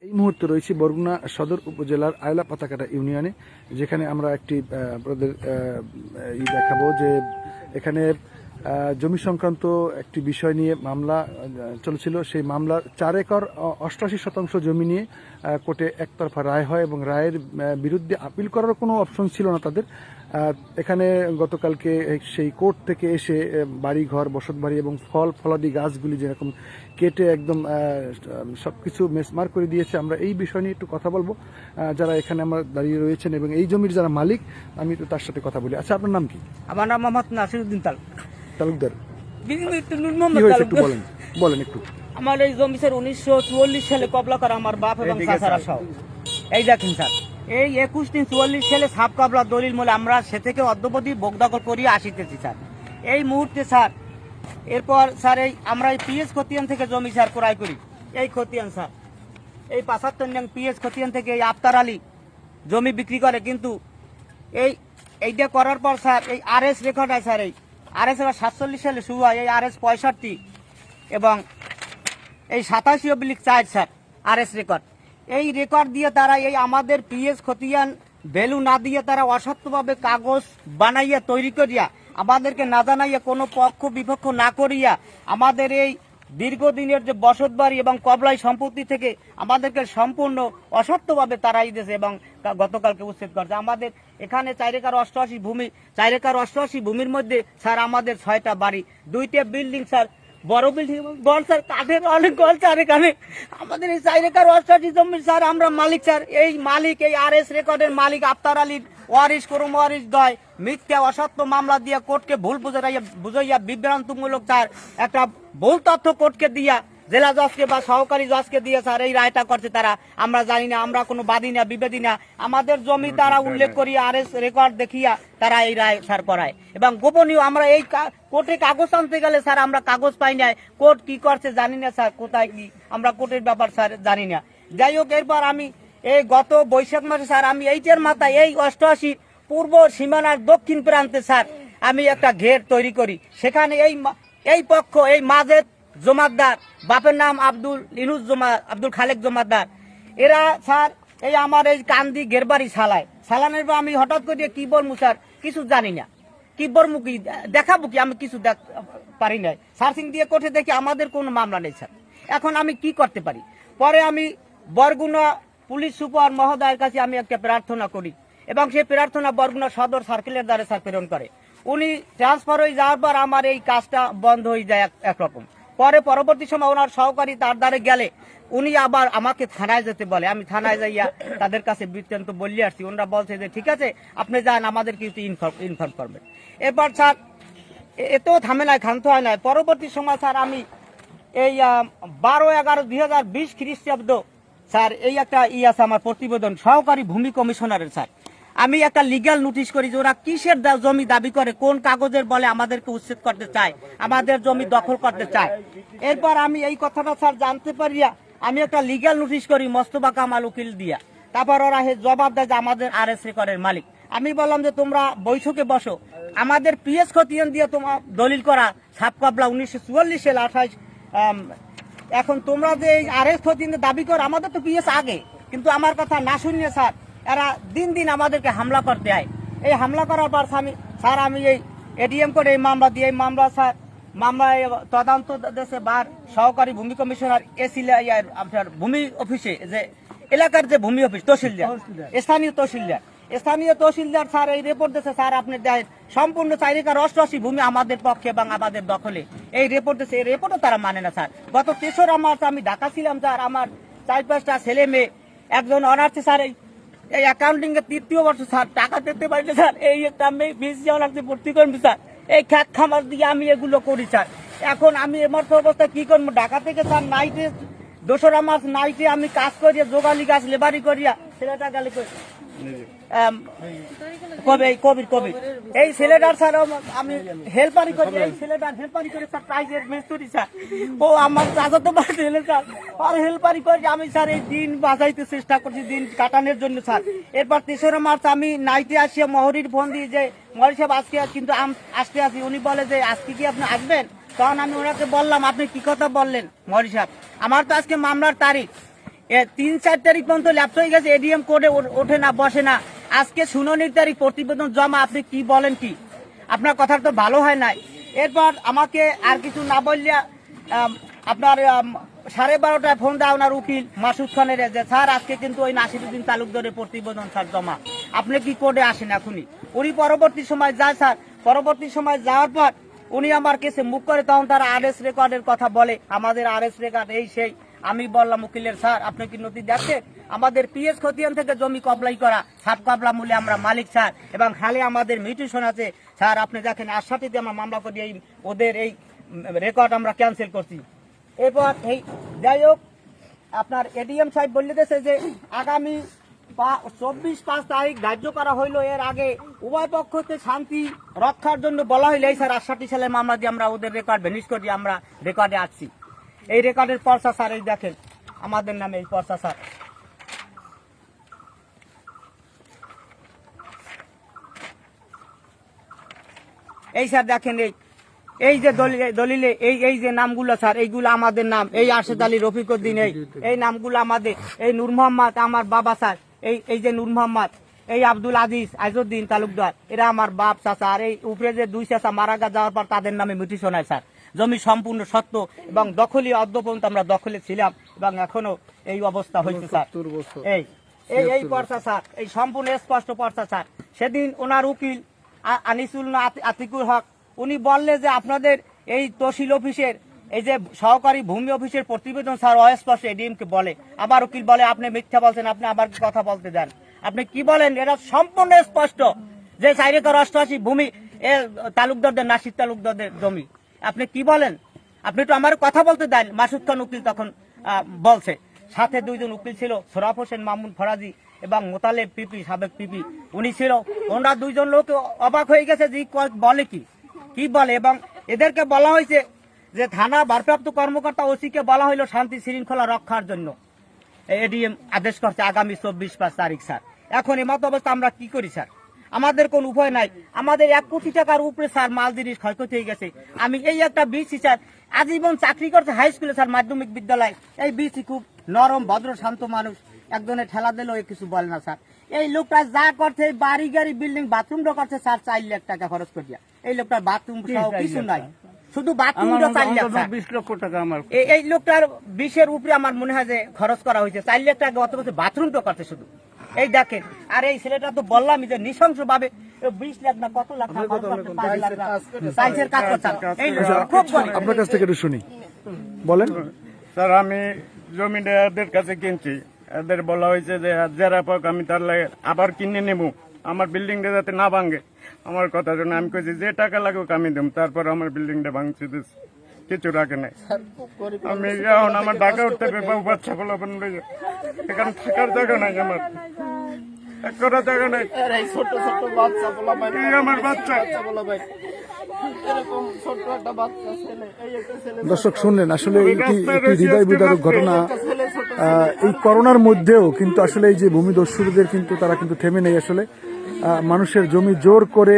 এই মুহূর্তে রয়েছে বরগুনা সদর উপজেলার আয়লা পাতাকাটা ইউনিয়নে, যেখানে আমরা একটি আপনাদের দেখাবো যে এখানে জমি সংক্রান্ত একটি বিষয় নিয়ে মামলা চলছিল। সেই মামলা 4 একর 88% জমি নিয়ে কোর্টে একতরফা রায় হয় এবং রায়ের বিরুদ্ধে আপিল করার কোনো অপশন ছিল না তাদের। এখানে গতকালকে সেই কোর্ট থেকে এসে বাড়িঘর, বসতবাড়ি এবং ফলাদি গাছগুলি যেরকম কেটে একদম সবকিছু মেসমার করে দিয়েছে। আমরা এই বিষয় নিয়ে একটু কথা বলবো, যারা এখানে আমরা দাঁড়িয়ে রয়েছেন এবং এই জমির যারা মালিক, আমি একটু তার সাথে কথা বলি। আচ্ছা, আপনার নাম কি? আমার নাম মোহাম্মদ নাসিরউদ্দিন তালুকদার। একটু বলেন একটু। আমার এই জমি স্যার 1944 সালে কবলা করা আমার বাপ এবং চাচারা সহ। এই দেখেন স্যার, এই 21/3/44 সালে সাব কবলা দলিল মূলে আমরা সে থেকে অদ্যবধি বগদখল করিয়ে আসিতেছি স্যার। এই মুহূর্তে স্যার এরপর স্যার এই আমরা এই পিএস খতিয়ান থেকে জমি স্যার ক্রয় করি। এই খতিয়ান স্যার, এই 75 নং পিএস খতিয়ান থেকে এই আফতার আলী জমি বিক্রি করে, কিন্তু এইটা করার পর স্যার এই আরএস রেকর্ড হয় স্যার। এই আরএস 47 সালে শুরু হয়, এই আরএস 65 এবং এই 87/4 স্যার আরএস রেকর্ড। এই রেকর্ড দিয়ে তারা এই আমাদের পিএস খতিয়ান ভ্যালু না দিয়ে তারা অসত্যভাবে কাগজ বানাইয়া তৈরি করিয়া আমাদেরকে না জানাইয়া কোনো পক্ষ বিপক্ষ না করিয়া আমাদের এই দীর্ঘদিনের যে বসতবাড়ি এবং কবলাই সম্পত্তি থেকে আমাদেরকে সম্পূর্ণ অসত্যভাবে তারাই দিয়েছে এবং গতকালকে উচ্ছেদ করছে। আমাদের এখানে 4 একর 88 ভূমি, 4 একর 88 ভূমির মধ্যে স্যার আমাদের 6টা বাড়ি, 2টা বিল্ডিং স্যার, বড় বিল্ডিং গল স্যার, কাঠের অনেক গল স্যার। এখানে আমাদের এই 4 একর 88 জমি স্যার আমরা মালিক স্যার। এই মালিক এই আরএস রেকর্ডের মালিক আফতার আলীর ওয়ারিশ করম ওয়ারিশ দয় মিথ্যা অসত্য মামলা দিয়ে কোর্টকে ভুল বুঝাইয়া বিভ্রান্তমূলক স্যার একটা ভুল তথ্য কোর্টকে দিয়া জেলা জজকে বা সহকারী জজকে দিয়ে স্যার এই রায়টা করছে তারা। আমরা জানি না, আমরা কোনো বাদী না বিবাদী না। আমাদের জমি তারা উল্লেখ করিয়া আরএস রেকর্ড দেখিয়া তারা এই রায় স্যার করায় এবং গোপনীয়। আমরা এই কোর্টে কাগজ আনতে গেলে স্যার আমরা কাগজ পাই না, কোর্ট কি করছে জানি না স্যার, কোথায় কি আমরা কোর্টের ব্যাপার স্যার জানি না। যাই হোক, এরপর আমি এই গত বৈশাখ মাসে স্যার আমি এইটার মাথায় এই 88 পূর্ব সীমানার দক্ষিণ প্রান্তে স্যার আমি একটা ঘের তৈরি করি। সেখানে এই পক্ষ এই মাজেদ জমাদ্দার, বাপের নাম আব্দুল খালেক জমাদ্দার, এরা স্যার এই আমার এই কান্দি ঘেরবাড়ি সালানের পর আমি হঠাৎ করে কি বলবো স্যার কিছু জানি না, কি বলবো কি দেখাবো কি আমি কিছু পারি নাই। সার্চিং দিয়ে কোর্টে দেখি আমাদের কোনো মামলা নেই স্যার। এখন আমি কি করতে পারি? পরে আমি বরগুনা পুলিশ সুপার মহোদয়ের কাছে আমি একটা প্রার্থনা করি এবং সেই প্রার্থনা বরগুনা সদর সার্কেলের দ্বারা স্যার প্রেরণ করে। উনি ট্রান্সফার হয়ে যাওয়ার পর আমার এই কাজটা বন্ধ হয়ে যায় একরকম। পরে পরবর্তী সময় ওনার সহকারী তার দ্বারে গেলে উনি আবার আমাকে থানায় যেতে বলে। আমি থানায় যাইয়া তাদের কাছে বৃত্তান্ত বললে আসছি। ওনারা বলছে যে ঠিক আছে আপনি যান, আমাদের কিছু ইনফর্ম করবেন। এরপর স্যার এতেও ঝামেলায় ক্ষান্ত হয় না। পরবর্তী সময় স্যার আমি এই 12/11/2020 খ্রিস্টাব্দ স্যার এই একটা আছে আমার প্রতিবেদন সহকারী ভূমি কমিশনারের স্যার। আমি একটা লিগ্যাল নোটিশ করি যে ওরা কিসের জমি দাবি করে, কোন কাগজের বলে আমাদেরকে উচ্ছেদ করতে চায়, আমাদের জমি দখল করতে চায়। এরপর আমি এই কথাটা স্যার জানতে পারিয়া আমি একটা লিগ্যাল নোটিশ করি মোস্তফা কামাল উকিল দিয়া। তারপর ওরা জবাব দেয় যে আমাদের আরএস রেকর্ডের মালিক। আমি বললাম যে তোমরা বৈঠকে বসো, আমাদের পিএস খতিয়ান দিয়ে তোমার দলিল করা সাব কবলা 1944 সালে 28। এখন তোমরা যে আরএস খতিয়ান দাবি করো, আমাদের তো পিএস আগে, কিন্তু আমার কথা না শুনিয়ে স্যার এরা দিন দিন আমাদেরকে হামলা করতে হয়। এই হামলা করার পর স্যার আমি এই এডিএম করে এই মামলা দিয়ে এই মামলা স্যার মামলায় তদন্ত দেশে বার সহকারী ভূমি কমিশনার আপনার ভূমি অফিসে যে এলাকার যে ভূমি অফিস তহসিলদার, স্থানীয় তহসিলদার স্যার এই রিপোর্ট দিয়েছে স্যার আপনি সম্পূর্ণ 4 একর 88 ভূমি আমাদের পক্ষে এবং আমাদের দখলে। এই রিপোর্ট দিয়েছে, এই রিপোর্টও তারা মানে না স্যার। গত 3রা মার্চ আমি ঢাকা ছিলাম স্যার, আমার 4-5টা ছেলে মেয়ে, একজন অনার্সে স্যার এই অ্যাকাউন্টিং এর 3য় বর্ষ স্যার টাকা পেতে পারলে স্যার এই একটা মেয়ে বিএসসি অনার্সে ভর্তি করবি স্যার। এই খ্যাত খামার দিয়ে আমি এগুলো করি স্যার। এখন আমি এমর্থ অবস্থায় কি করবো? ঢাকা থেকে স্যার নাইটে 2রা মার্চ নাইটে আমি কাজ করিয়া যোগালি গাছ লেবারি করিয়া ছেলেটা গেলে কবির এই ছেলেটার স্যার আমি হেল্পারি করি, এই ছেলেটার হেল্পারি করে স্যার প্রাইজের মেস্তুরি স্যার। ও আমার চাচা তো ছেলে স্যার, আর হেল্পারি করে আমি স্যার এই দিন বাঁচাইতে চেষ্টা করছি, দিন কাটানোর জন্য স্যার। এরপর 3রা মার্চ আমি নাইটে আসিয়া মহরির ফোন দিই যে মহরি সাহেব আজকে কিন্তু আসতে আসি। উনি বলে যে আজকে কি আপনি আসবেন? তখন আমি ওনাকে বললাম আপনি কি কথা বললেন মহরি সাহেব, আমার তো আজকে মামলার তারিখ। 3-4 তারিখ পর্যন্ত ল্যাপস হয়ে গেছে, এডিএম কোডে ওঠে না, বসে না। আজকে শুনানির তারিখ, প্রতিবেদন জমা, আপনি কি বলেন কি? আপনার কথা তো ভালো হয় নাই। এরপর আমাকে আর কিছু না বললে আপনার 12:30টায় ফোন দেয় ওনার উকিল মাসুদ খানের, যে স্যার আজকে কিন্তু ওই নাসিরুদ্দিন তালুকদারের প্রতিবেদন স্যার জমা, আপনি কি কোর্টে আসেন এখনই? উনি পরবর্তী সময় যায় স্যার, পরবর্তী সময় যাওয়ার পর উনি আমার কেসে মুখ করে, তখন তারা আরএস রেকর্ডের কথা বলে, আমাদের আরএস রেকর্ড এই সেই। আমি বললাম উকিলের, স্যার আপনি কি নথি দেখছেন? আমাদের পিএস খতিয়ান থেকে জমি কবলাই করা, সাব কবলা মূল্যে আমরা মালিক স্যার, এবং খালি আমাদের মিউটেশন আছে স্যার, আপনি দেখেন আশাটিতে আমরা মামলা করি, এই ওদের এই রেকর্ড আমরা ক্যান্সেল করছি। এরপর এই যাই হোক, আপনার এডিএম সাহেব বলে দিয়েছে যে আগামী 24-5 তারিখ ধার্য করা হইলো। এর আগে উভয় পক্ষকে শান্তি রক্ষার জন্য বলা হইলো, এই স্যার 68 সালের মামলা দিয়ে আমরা ওদের রেকর্ড ভেনিশ করি, আমরা রেকর্ডে আসছি। এই রেকর্ডের পর্চা স্যার, এই দেখেন আমাদের নামে এই পর্চা স্যার। এই স্যার দেখেন, এই যে দলিলে এই যে নামগুলো স্যার, এইগুলো আমাদের নাম, এই আরশেদ আলী, রফিকুদ্দিন, এই নামগুলো আমাদের। এই নূর মোহাম্মদ আমার বাবা স্যার, এই যে নূর মোহাম্মদ, এই আব্দুল আজিজ, আইজুদ্দিন তালুকদার, এরা আমার বাপ চাচা। আর এই উপরে যে 2 চাচা মারা যাওয়ার পর তাদের নামে মিটিশন হয় স্যার। জমি সম্পূর্ণ সত্য এবং দখলই, অদ্য পর্যন্ত আমরা দখলে ছিলাম এবং এখনো এই অবস্থা হয়েছে স্যার। এই পর্চা স্যার, এই সম্পূর্ণ স্পষ্ট পর্চা স্যার। সেদিন ওনার উকিল আনিসুল আতিকুল হক উনি বললে যে আপনাদের এই তহসিল অফিসের এই যে সহকারী ভূমি অফিসের প্রতিবেদন স্যার অস্পষ্ট, এডিএম কে বলে। আবার উকিল বলে আপনি মিথ্যা বলছেন, আপনি আবার কথা বলতে দেন। আপনি কি বলেন? এরা সম্পূর্ণ স্পষ্ট যে 4 একর 88 ভূমি তালুকদারদের, নাসির তালুকদারদের জমি। আপনি কি বলেন? আপনি তো আমার কথা বলতে দেন। মাসুদ খান উকিল তখন বলছে, সাথে 2 জন উকিল ছিল, সোরাফ হোসেন মামুন ফরাজি এবং মোতালেব পিপি, সাবেক পিপি উনি ছিল। ওনারা 2 জন লোক অবাক হয়ে গেছে যে বলে কি বলে। এবং এদেরকে বলা হয়েছে যে থানা ভারপ্রাপ্ত কর্মকর্তা ওসিকে বলা হইলো শান্তি শৃঙ্খলা রক্ষার জন্য এডিএম আদেশ করছে আগামী 24-5 তারিখ স্যার। এখন এই মত অবস্থা আমরা কি করি স্যার? আমাদের কোন উপায় নাই। আমাদের 1 কোটি টাকার উপরে স্যার মাল জিনিস ক্ষয়ক্ষতি হয়ে গেছে। আমি এই একটা বিসি স্যার, আজীবন চাকরি করছে হাই স্কুলে স্যার, মাধ্যমিক বিদ্যালয়। এই বিসি খুব নরম ভদ্র শান্ত মানুষ, একজনে ঠেলা দিলেও কিছু বলে না স্যার। এই লোকটা যা করছে, বাড়ি গাড়ি বিল্ডিং বাথরুমটা করছে স্যার 4 লাখ টাকা খরচ করিয়া। এই লোকটার বাথরুম সহ কিছু নাই, শুধু বাথরুমটা 4 লাখ, 20 লক্ষ টাকা আমার। এই লোকটার 20-এর উপরে আমার মনে হয় যে খরচ করা হয়েছে। 4 লাখ টাকা অত বছর বাথরুমটা করছে শুধু। এই দেখেন, আর এই ছেলেটা তো বললামই যে নৃশংস ভাবে 20 লাখ না কত লাখ টাকা টাইলসের কাজ করছে। এই খুব আপনার কাছ থেকে একটু শুনি, বলেন স্যার। আমি জমিটা এদের কাছে কিনছি, এদের বলা হয়েছে যে যারা পাক আমি তার লাগে আবার কিনে নেব, আমার বিল্ডিংটা যাতে না ভাঙে। আমার কথা শুনে আমি কইছি যে টাকা লাগুক আমি দেব, তারপর আমার বিল্ডিংটা ভাঙছে কিছু রাখে নাই। আমি এখন আমার ঢাকা উঠতে হবে, বাবু বাচ্চা ফলাফল রয়েছে, এখানে থাকার জায়গা নাই, আমার এক করা জায়গা নাই। ছোট ছোট বাচ্চা বলা ভাই, এই আমার বাচ্চা বলা ভাই, এরকম ছোট একটা বাচ্চা ছেলে, এই একটা ছেলে। দর্শক শুনলেন, আসলে একটি হৃদয় বিদারক ঘটনা। এই করোনার মধ্যেও কিন্তু আসলে এই যে ভূমিদস্যুদের কিন্তু তারা কিন্তু থেমে নেই। আসলে মানুষের জমি জোর করে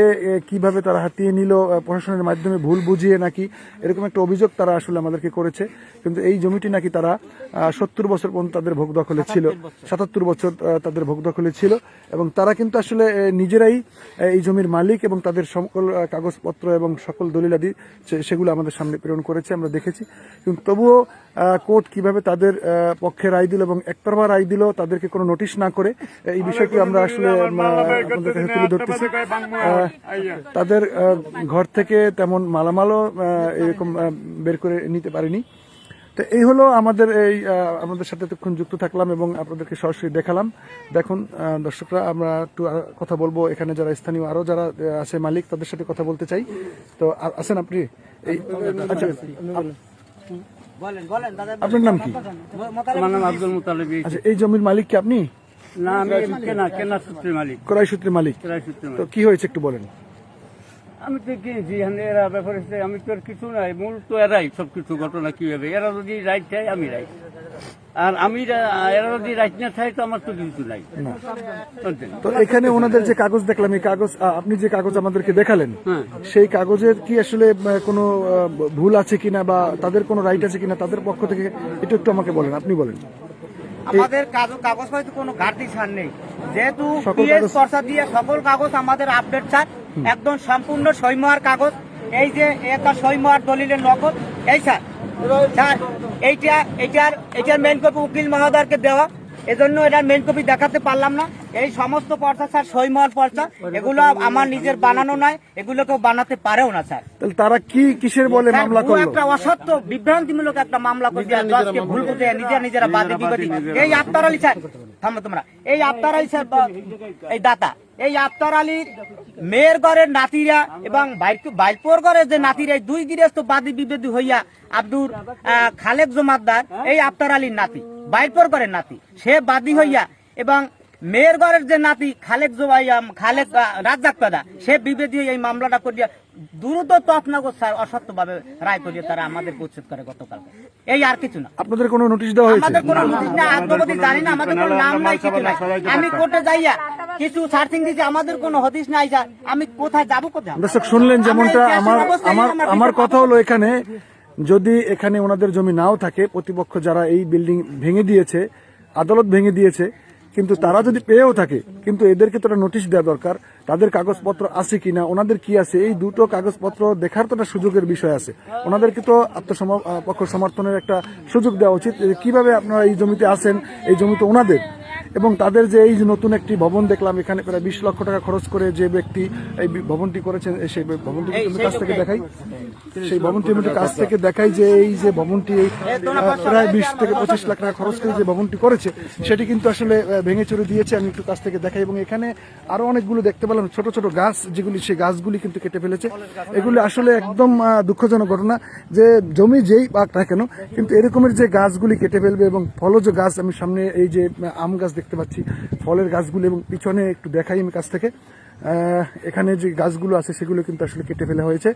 কিভাবে তারা হাতিয়ে নিল, প্রশাসনের মাধ্যমে ভুল বুঝিয়ে নাকি, এরকম একটা অভিযোগ তারা আসলে আমাদেরকে করেছে। কিন্তু এই জমিটি নাকি তারা 70 বছর পর্যন্ত তাদের ভোগ দখলে ছিল, 77 বছর তাদের ভোগ দখলে ছিল, এবং তারা কিন্তু আসলে নিজেরাই এই জমির মালিক এবং তাদের সকল কাগজপত্র এবং সকল দলিলাদি সেগুলো আমাদের সামনে প্রেরণ করেছে, আমরা দেখেছি। কিন্তু তবুও কোর্ট কিভাবে তাদের পক্ষে রায় দিল এবং একতরফা রায় দিল, তাদেরকে কোনো নোটিশ না করে, এই বিষয়টি আমরা আসলে আপনাদের কাছে তুলে ধরতেছি। তাদের ঘর থেকে তেমন মালামালও এরকম বের করে নিতে পারেনি। তো এই হলো আমাদের আমাদের সাথে এতক্ষণ যুক্ত থাকলাম এবং আপনাদেরকে সরাসরি দেখালাম। দেখুন দর্শকরা, আমরা একটু কথা বলবো, এখানে যারা স্থানীয় আরো যারা আছে মালিক, তাদের সাথে কথা বলতে চাই। তো আছেন আপনি? আচ্ছা, আপনার নাম কি? আমার নাম আব্দুল মুতালিব। আচ্ছা, এই জমির মালিক কি আপনি? না, আমি কেনা সূত্রের মালিক, ক্রয় সূত্রের মালিক। তো কি হয়েছে একটু বলেন। আমি তো কিনছি, এরা ব্যাপারে আমি তো আর কিছু নাই, মূল তো এরাই সবকিছু। ঘটনা কি হবে, এরা যদি রাইট চাই আমি রাইট, আর আমি এরা যদি রাইট না চাই তো আমার তো কিছু নাই। তো এখানে ওনাদের যে কাগজ দেখলাম, এই কাগজ আপনি যে কাগজ আমাদেরকে দেখালেন, সেই কাগজের কি আসলে কোনো ভুল আছে কিনা বা তাদের কোনো রাইট আছে কিনা, তাদের পক্ষ থেকে একটু একটু আমাকে বলেন, আপনি বলেন। আমাদের কাগজপত্র কোনো ঘাটতি ছাড় নেই, যেহেতু সকল পিএস কাগজ- খরচা দিয়ে সকল কাগজ আমাদের আপডেট ছাড়, একদম সম্পূর্ণ সইমোয়ার কাগজ। এই যে একটা সইমোয়ার দলিলের নকল, এই স্যার স্যার এইটার মেইন কপি উকিল মহোদয়কে দেওয়া, এজন্য এটার মেইন কপি দেখাতে পারলাম না। এই সমস্ত পর্চা স্যার সইমোয়ার পর্চা, এগুলো আমার নিজের বানানো নয়, এগুলো কেউ বানাতে পারেও না স্যার। তাহলে তারা কি কিসের বলে স্যার, মামলা ভুয়া করলো? একটা অসত্য বিভ্রান্তিমূলক একটা মামলা করে দিয়ে জজকে ভুল বুঝে নিজেরা বাদী বিবাদী। এই আফতার আলী স্যার, থামো তোমরা, এই আফতার আলী স্যার এই দাতা, এই আফতার আলীর মেয়ের ঘরের নাতিরা এবং বাইলপুর ঘরের যে নাতিরা, এই দুই গৃহস্থ বাদী বিবাদী হইয়া আব্দুর খালেক জমাদ্দার, এই আফতার আলীর নাতি, বাইলপুর ঘরের নাতি, সে বাদী হইয়া এবং মেয়ের ঘরের যে নাতি খালেক রাজ্জাক পেদা, সে বিবেদী এই মামলাটা করিয়া দ্রুত তফনগর স্যার অসত্যভাবে রায় করিয়ে তারা আমাদের উচ্ছেদ করে গতকাল। এই আর কিছু না, আপনাদের কোনো নোটিশ দেওয়া হয়েছে? আমাদের কোনো নোটিশ না, আত্মপতি জানি না, আমাদের কোনো নাম নাই, কিছু নাই। আমি কোর্টে যাইয়া কিছু সার্চিং দিয়েছি, আমাদের কোনো হদিশ নাই স্যার, আমি কোথায় যাবো কোথায়? দর্শক শুনলেন যেমনটা, আমরা এই আমার কেসের অবস্থায় আমার আমার আমার বিচার কথা হলো, এখানে যদি এখানে ওনাদের জমি নাও থাকে, প্রতিপক্ষ যারা এই বিল্ডিং ভেঙে দিয়েছে, আদালত ভেঙে দিয়েছে, কিন্তু তারা যদি পেয়েও থাকে, কিন্তু এদেরকে তো একটা নোটিশ দেওয়া দরকার, তাদের কাগজপত্র আছে কিনা, ওনাদের কি আছে, এই দুটো কাগজপত্র দেখার তো একটা সুযোগের বিষয় আছে। ওনাদেরকে তো পক্ষ সমর্থনের একটা সুযোগ দেওয়া উচিত, যে কিভাবে আপনারা এই জমিতে আছেন, এই জমি তো ওনাদের। এবং তাদের যে এই যে নতুন একটি ভবন দেখলাম, এখানে প্রায় 20 লক্ষ টাকা খরচ করে যে ব্যক্তি এই ভবনটি করেছেন, সেই ভবনটি কাছ থেকে দেখাই, সেই ভবনটি কাছ থেকে দেখাই যে এই যে ভবনটি প্রায় 20 থেকে 25 লাখ টাকা খরচ করে যে ভবনটি করেছে, সেটি কিন্তু আসলে ভেঙে চুরে দিয়েছে। আমি একটু কাছ থেকে দেখাই, এবং এখানে আরো অনেকগুলো দেখতে পেলাম ছোট ছোট গাছ, যেগুলি সেই গাছগুলি কিন্তু কেটে ফেলেছে। এগুলি আসলে একদম দুঃখজনক ঘটনা, যে জমি যেই পাক না কেন, কিন্তু এরকমের যে গাছগুলি কেটে ফেলবে। এবং ফলজ গাছ, আমি সামনে এই যে আম গাছ দেখতে পাচ্ছি, ফলের গাছগুলি, এবং পিছনে একটু দেখাই আমি কাছ থেকে, এখানে যে গাছগুলো আছে সেগুলো কিন্তু আসলে কেটে ফেলা হয়েছে।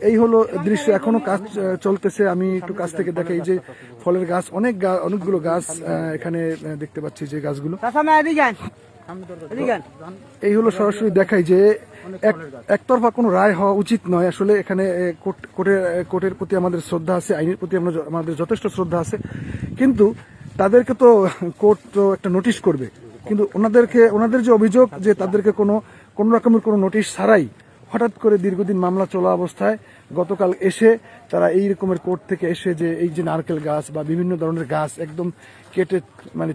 এই হলো দৃশ্য, এখনো কাজ চলতেছে। আমি একটু কাছ থেকে দেখাই যে ফলের গাছ, অনেকগুলো গাছ এখানে দেখতে পাচ্ছি, যে গাছগুলো। এই হলো সরাসরি দেখাই যে একতরফা কোনো রায় হওয়া উচিত নয়। আসলে এখানে কোর্টের প্রতি আমাদের শ্রদ্ধা আছে, আইনের প্রতি আমাদের যথেষ্ট শ্রদ্ধা আছে, কিন্তু তাদেরকে তো কোর্ট তো একটা নোটিশ করবে, কিন্তু ওনাদের যে অভিযোগ যে তাদেরকে কোনো রকমের কোনো নোটিশ ছাড়াই হঠাৎ করে দীর্ঘদিন মামলা চলা অবস্থায় গতকাল এসে তারা এই রকমের কোর্ট থেকে এসে যে এই যে নারকেল গাছ বা বিভিন্ন ধরনের গাছ একদম কেটে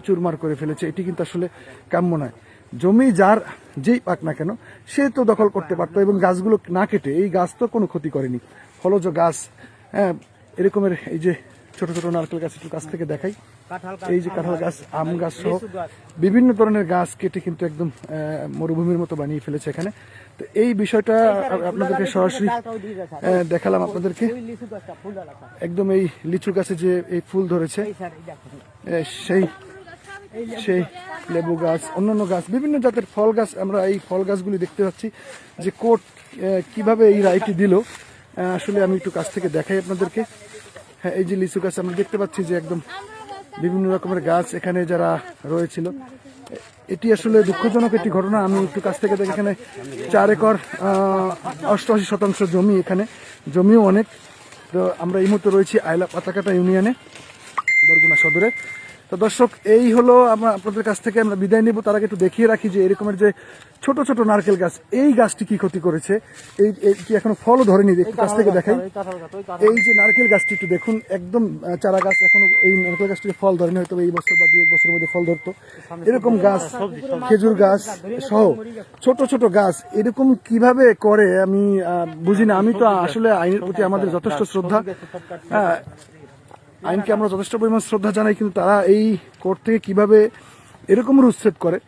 চুরমার করে ফেলেছে, এটি কিন্তু আসলে কাম্য নয়। জমি যার যেই পাক না কেন, সে তো দখল করতে পারতো, এবং গাছগুলো না কেটে, এই গাছ তো কোনো ক্ষতি করেনি, ফলজ গাছ, হ্যাঁ, এরকমের এই যে ছোট ছোট নারকেল গাছ একটু কাছ থেকে দেখাই, এই যে কাঁঠাল গাছ, আম গাছ সহ বিভিন্ন ধরনের গাছ কেটে কিন্তু একদম মরুভূমির মতো বানিয়ে ফেলেছে এখানে। তো এই বিষয়টা আপনাদেরকে সরাসরি দেখালাম আপনাদেরকে, একদম এই লিচু গাছে যে এই ফুল ধরেছে, সেই লেবু গাছ, অন্যান্য গাছ, বিভিন্ন জাতের ফল গাছ, আমরা এই ফল গাছগুলি দেখতে পাচ্ছি যে কোর্ট কিভাবে এই রায়টি দিল। আসলে আমি একটু কাছ থেকে দেখাই আপনাদেরকে। হ্যাঁ, এই যে লিচু গাছ আমরা দেখতে পাচ্ছি যে একদম বিভিন্ন রকমের গাছ এখানে যারা রয়েছিল, এটি আসলে দুঃখজনক একটি ঘটনা। আমি একটু কাছ থেকে দেখি, এখানে 4 একর 88% জমি, এখানে জমিও অনেক। তো আমরা এই মুহূর্তে রয়েছি আয়লা পাতাকাটা ইউনিয়নে, বরগুনা সদরে। তো দর্শক, এই হলো আমরা আপনাদের কাছ থেকে আমরা বিদায় নেব। তার আগে একটু দেখিয়ে রাখি যে এরকমের যে ছোট ছোট নারকেল গাছ, এই গাছটি কি ক্ষতি করেছে, কি এখনো ফলও ধরেনি, একটু কাছ থেকে দেখাই। এই যে নারকেল গাছটি একটু দেখুন, একদম চারা গাছ, এখনো এই নারকেল গাছটি ফল ধরেনি, হয়তো এই বছর বা 2 বছরের মধ্যে ফল ধরতো। এরকম গাছ, খেজুর গাছ সহ ছোট ছোট গাছ এরকম কিভাবে করে আমি বুঝি না। আমি তো আসলে আইনের প্রতি আমাদের যথেষ্ট শ্রদ্ধা, আইনকে আমরা যথেষ্ট পরিমাণ শ্রদ্ধা জানাই, কিন্তু তারা এই কোর্ট থেকে কিভাবে এরকম উচ্ছেদ করে।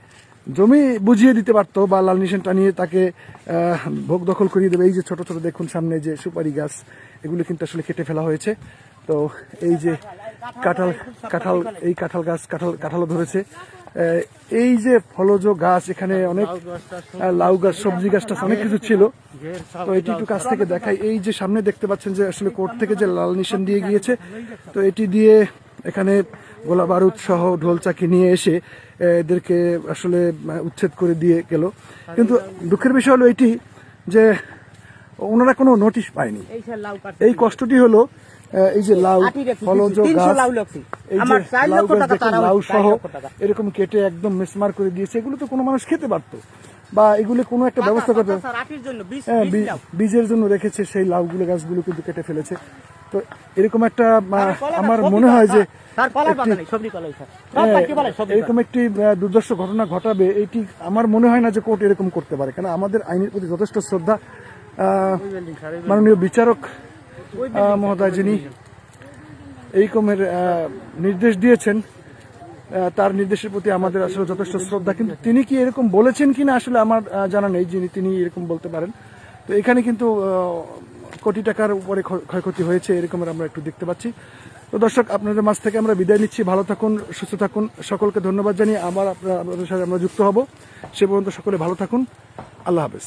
জমি বুঝিয়ে দিতে পারতো, বা লাল নিশান টানিয়ে তাকে ভোগ দখল করিয়ে দেবে। এই যে ছোট ছোট দেখুন সামনে যে সুপারি গাছ, এগুলো কিন্তু আসলে কেটে ফেলা হয়েছে। তো এই যে কাঁঠাল গাছ, কাঁঠালও ধরেছে। এই যে ফলজ গাছ, এখানে অনেক লাউ গাছ, সবজি গাছটা অনেক কিছু ছিল। তো এটি একটু কাছ থেকে দেখাই। এই যে সামনে দেখতে পাচ্ছেন যে আসলে কোর্ট থেকে যে লাল নিশান দিয়ে গিয়েছে, তো এটি দিয়ে এখানে গোলা বারুদ সহ ঢোল চাকি নিয়ে এসে এদেরকে আসলে উচ্ছেদ করে দিয়ে গেল। কিন্তু দুঃখের বিষয় হলো এটি যে ওনারা কোনো নোটিশ পায়নি। এই কষ্টটি হলো এই যে লাউ আটি রেখেছি, ফলজ 300 গাছ, লাউ লেখছি। এই যে আমার 4 লাউ লক্ষ গাছ টাকা দেখেন, তারা লাউ হয়েছে, সহ 4 লক্ষ টাকা। এরকম কেটে একদম মেসমার করে দিয়েছে। এগুলো তো কোনো মানুষ খেতে পারতো, বা এগুলো কোনো একটা ব্যবস্থা করতে, পাতা, স্যার, আটির জন্য বীজ হ্যাঁ, বীজ লাউ। বীজের জন্য রেখেছে সেই লাউগুলো, গাছগুলো কিন্তু কেটে ফেলেছে। তো এরকম একটা কলা আমার গাছ, মনে সবজি হয় গাছ, যে স্যার, কলার একটি- বাগানে সবজি কলাই, স্যার। সব হ্যাঁ, পাইতে বলে সবজি এরকম একটি দুর্দর্শ ঘটনা ঘটাবে, এটি আমার মনে হয় না যে কোর্ট এরকম করতে পারে। কারণ আমাদের আইনের প্রতি যথেষ্ট শ্রদ্ধা। মাননীয় বিচারক মহোদয় যিনি এইরকমের নির্দেশ দিয়েছেন, তার নির্দেশের প্রতি আমাদের আসলে যথেষ্ট শ্রদ্ধা। কিন্তু তিনি কি এরকম বলেছেন কিনা আসলে আমার জানা নেই, যিনি তিনি এরকম বলতে পারেন। তো এখানে কিন্তু কোটি টাকার উপরে ক্ষয়ক্ষতি হয়েছে, এরকমের আমরা একটু দেখতে পাচ্ছি। তো দর্শক, আপনাদের মাঝ থেকে আমরা বিদায় নিচ্ছি। ভালো থাকুন, সুস্থ থাকুন, সকলকে ধন্যবাদ জানিয়ে আবার আপনাদের সাথে আমরা যুক্ত হব। সে পর্যন্ত সকলে ভালো থাকুন। আল্লাহ হাফেজ।